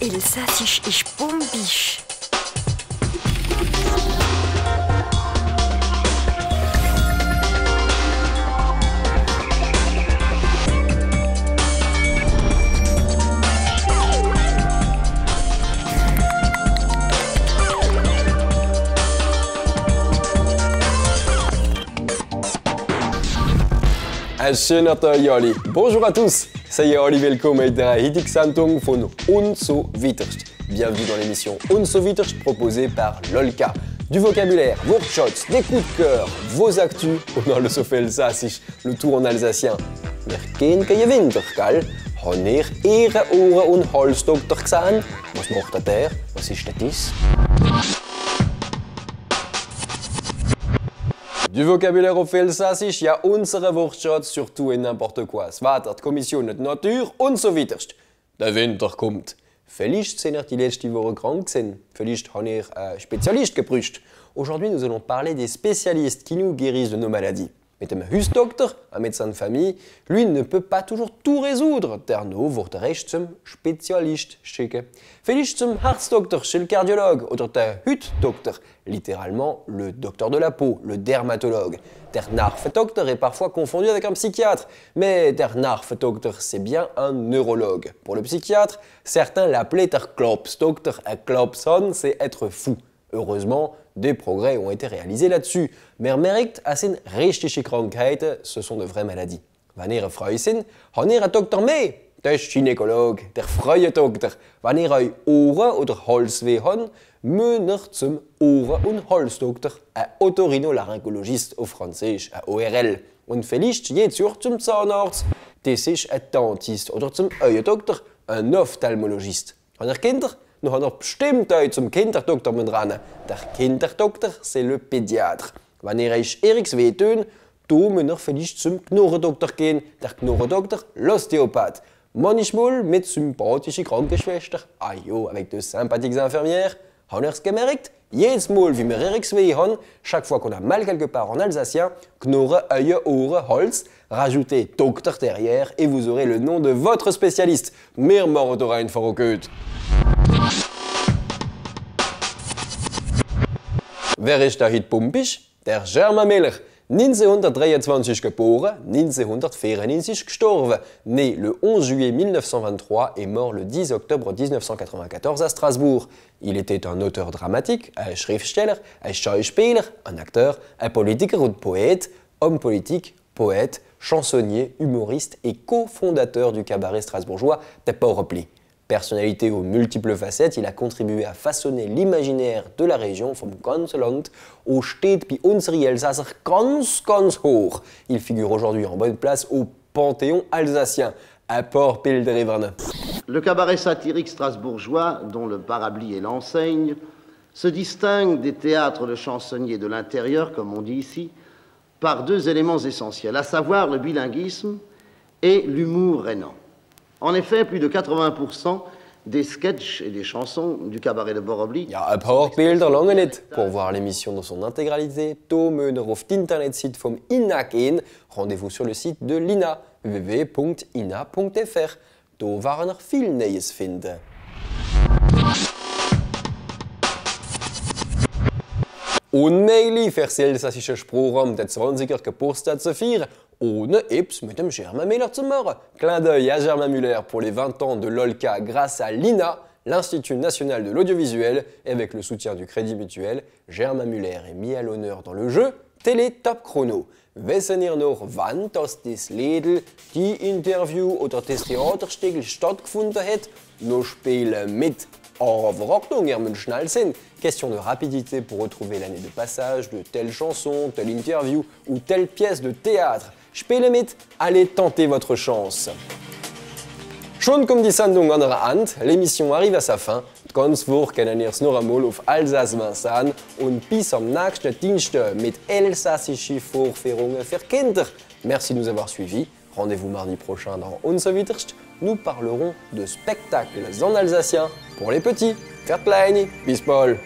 Elsassisch ist bombisch. Ein schöner Tag, Jolli. Bonjour à tous. Sei Jolli, willkommen in der heutigen Sendung von Und so weiterst. Bienvenue dans l'émission Und so weiterst proposée par Lolka. Du vocabulaire, Wortschatz, des coups de cœur, vos actus und alles auf Elsassisch, le tour en alsacien. Wir gehen kein Winter, gell? Haben ihr Ihre Ohren- und Halsdoktor gesehen? Was macht der? Was ist das? Du vocabulaire auf Elsassisch, ja unsere Wortschatz sur tout et n'importe quoi. Es weiter die Kommission de Natur und so weiterst. Der Winter kommt. Vielleicht sind ihr die letzte Woche krank gewesen. Vielleicht habt ihr einen Spezialist geprüft. Aujourd'hui, nous allons parler des spécialistes qui nous guérissent de nos maladies. Mit dem Hausdoktor, un médecin de famille, lui ne peut pas toujours tout résoudre. Terno wird recht zum Spezialist schicken. Vielleicht zum Herzdoktor chez le cardiologue oder der Hütdoktor, littéralement le docteur de la peau, le dermatologue. Der Narfdoktor est parfois confondu avec un psychiatre, mais der Narfdoktor c'est bien un neurologue. Pour le psychiatre, certains l'appelaient der Klopsdoktor. Un Klopson, c'est être fou. Heureusement, des progrès ont été réalisés là-dessus. Mais merkt, als in richtige Krankheiten, ce sont de vraies maladies. Wanneer ihr frei sind, habt ihr einen Doktor mehr. Der Gynäkologe, der freie Doktor. Wenn ihr euch Ohren- oder Halsweh habt, müsst ihr zum Ohren- und Halsdoktor, ein Otorhinolaryngologist auf Französisch, ein ORL. Und vielleicht geht ihr zum Zahnarzt, das ist ein Dentist, oder zum Augendoktor, ein Ophthalmologist. Habt ihr Kinder? Nous avons bestimmt euch zum Kinderdoktor rennen. Der Kinderdoktor, c'est le pédiatre. Wenn ihr euch Eriks wehtun, dann müsst ihr vielleicht zum Knurredoktor gehen. Der Knurredoktor, l'ostéopathe. Manchmal mit sympathischen Krankenschwestern. Ah jo, avec de sympathiques infirmières. Habt ihr es gemerkt? Jedes Mal, wie wir Eriks weh haben, chaque fois qu'on a mal quelque part en alsacien, Knurre, Œil, Ohren, Hals, rajoutez Doktor derrière et vous aurez le nom de votre spécialiste. Mehr machen wir einfach auch gut. Wer ist der heute pumpisch? Der Germain Miller. 1923 geboren, 1994 gestorben. Né le 11 juillet 1923 et mort le 10 octobre 1994 à Strasbourg. Il était un auteur dramatique, un Schriftsteller, un Schauspieler, un acteur, un Politiker und Poète, homme politique, poète, chansonnier, humoriste et cofondateur du cabaret strasbourgeois Der Pauerpli. Personnalité aux multiples facettes, il a contribué à façonner l'imaginaire de la région vom ganzen Land und steht bei unseren Elsasser ganz, ganz hoch. Il figure aujourd'hui en bonne place au Panthéon alsacien, à Port-Pildriverne. Le cabaret satirique strasbourgeois, dont le Parabli est l'enseigne, se distingue des théâtres de chansonniers de l'intérieur, comme on dit ici, par deux éléments essentiels, à savoir le bilinguisme et l'humour rhénan. En effet, plus de 80% des sketchs et des chansons du cabaret de Borobli. Ja, ein paar Bilder lange nicht. Pour voir l'émission dans son intégralité, da müsst ihr auf die Internetsite vom INA gehen. Rendez-vous sur le site de l'INA, www.ina.fr. Da waren noch viel Neues finden. Und Neili für das elsassische Sprachraum der 20er Geburtstag zu feiern, ohne etwas mit dem Germain Miller zu machen. Clin d'œil à Germain Müller pour les 20 ans de l'OLCA grâce à l'INA, l'Institut national de l'audiovisuel, et avec le soutien du Crédit Mutuel, Germain Müller est mis à l'honneur dans le jeu Télé Top Chrono. Wissen ihr noch, wann das Liedl, die Interview oder das Theaterstück stattgefunden hat? Nos spielen mit. Aber Achtung, ihr müsst schnell sein. Question de rapidité pour retrouver l'année de passage de telle chanson, telle interview ou telle pièce de théâtre. Spiele mit, allez tenter votre chance. Schon kommt die Sendung an der Hand, l'émission arrive à sa fin. Ganz Woche können ihr es noch einmal auf Alsace-Vincent und bis am nächsten Dienstag mit elsassische Vorführungen für Kinder. Merci de nous avoir suivis. Rendez-vous mardi prochain dans Und so weiterst. Nous parlerons de spectacles en alsacien pour les petits. Faire klein, bis bald.